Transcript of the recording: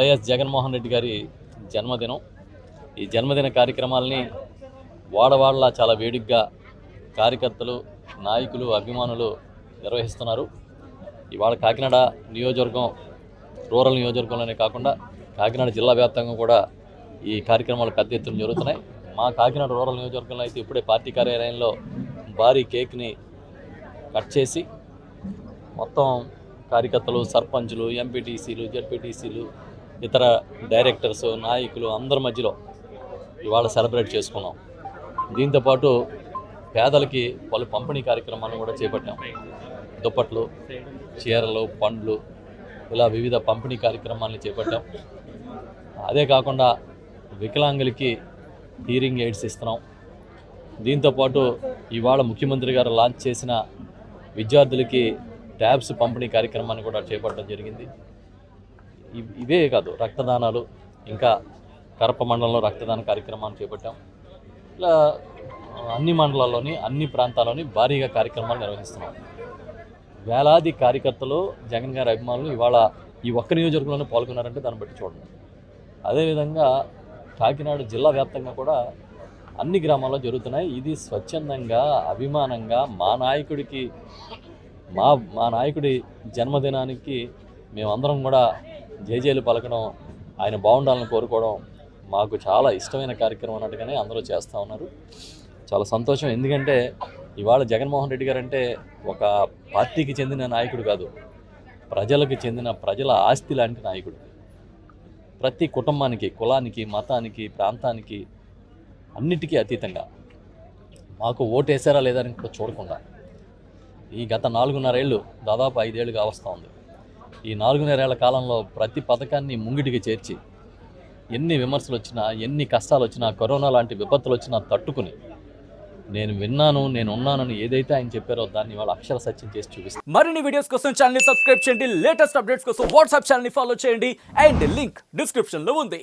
YS Jaganmohan Reddy గారి జన్మదినం. ఈ జన్మదిన కార్యక్రమాలని వాడవాడలా చాలా వేడిగ్గా కార్యకర్తలు, నాయకులు, అభిమానులు నిర్వహిస్తున్నారు. ఇవాళ కాకినాడ నియోజకవర్గం, రూరల్ నియోజకవర్గంలోనే కాకుండా కాకినాడ జిల్లా వ్యాప్తంగా కూడా ఈ కార్యక్రమాలు పెద్ద ఎత్తున జరుగుతున్నాయి. మా కాకినాడ రూరల్ నియోజకవర్గంలో అయితే ఇప్పుడే పార్టీ కార్యాలయంలో భారీ కేక్ని కట్ చేసి మొత్తం కార్యకర్తలు, సర్పంచులు, ఎంపీటీసీలు, జెడ్పీటీసీలు, ఇతర డైరెక్టర్స్, నాయకులు అందరి మధ్యలో ఇవాళ సెలబ్రేట్ చేసుకున్నాం. దీంతోపాటు పేదలకి పలు పంపిణీ కార్యక్రమాలను కూడా చేపట్టాం. దుప్పట్లు, చీరలు, పండ్లు, ఇలా వివిధ పంపిణీ కార్యక్రమాలను చేపట్టాం. అదే కాకుండా వికలాంగులకి హీరింగ్ ఎయిడ్స్ ఇస్తున్నాం. దీంతోపాటు ఇవాళ ముఖ్యమంత్రి గారు లాంచ్ చేసిన విద్యార్థులకి ట్యాబ్స్ పంపిణీ కార్యక్రమాన్ని కూడా చేపట్టడం జరిగింది. ఇవే కాదు, రక్తదానాలు, ఇంకా కరప మండలంలో రక్తదాన కార్యక్రమాన్ని చేపట్టాం. ఇలా అన్ని మండలాల్లోని, అన్ని ప్రాంతాల్లోని భారీగా కార్యక్రమాలు నిర్వహిస్తున్నాం. వేలాది కార్యకర్తలు, జగన్ గారి అభిమానులు ఇవాళ ఈ ఒక్క నియోజకవర్గంలోనే పాల్గొన్నారంటే దాన్ని బట్టి చూడండి. అదేవిధంగా కాకినాడ జిల్లా వ్యాప్తంగా కూడా అన్ని గ్రామాల్లో జరుగుతున్నాయి. ఇది స్వచ్ఛందంగా, అభిమానంగా మా నాయకుడి జన్మదినానికి మేమందరం కూడా జేజేలు పలకడం, ఆయన బాగుండాలని కోరుకోవడం మాకు చాలా ఇష్టమైన కార్యక్రమం అన్నట్టుగానే అందరూ చేస్తూ ఉన్నారు. చాలా సంతోషం. ఎందుకంటే ఇవాళ జగన్మోహన్ రెడ్డి గారు అంటే ఒక పార్టీకి చెందిన నాయకుడు కాదు, ప్రజలకు చెందిన, ప్రజల ఆస్తి లాంటి నాయకుడు. ప్రతి కుటుంబానికి, కులానికి, మతానికి, ప్రాంతానికి అన్నిటికీ అతీతంగా మాకు ఓటేసారా లేదా అని కూడా చూడకుండా ఈ గత 4.5 ఏళ్ళు, దాదాపు 5 ఏళ్ళుగా వస్తూ ఉంది. ఈ 4.5 ఏళ్ల కాలంలో ప్రతి పథకాన్ని ముంగిటికి చేర్చి ఎన్ని విమర్శలు వచ్చినా, ఎన్ని కష్టాలు వచ్చినా, కరోనా లాంటి విపత్తులు వచ్చినా తట్టుకుని నేను విన్నాను, నేను ఉన్నానని ఏదైతే ఆయన చెప్పారో దాన్ని ఇవాళ అక్షర సత్యం చేసి చూపిస్తాను. మరిన్ని వీడియోస్ కోసం ఛానల్ ని సబ్స్క్రైబ్ చేయండి, లేటెస్ట్ అప్డేట్స్ కోసం వాట్సాప్ ఛానల్ ని ఫాలో చేయండి అండ్ లింక్ డిస్క్రిప్షన్ లో ఉంది.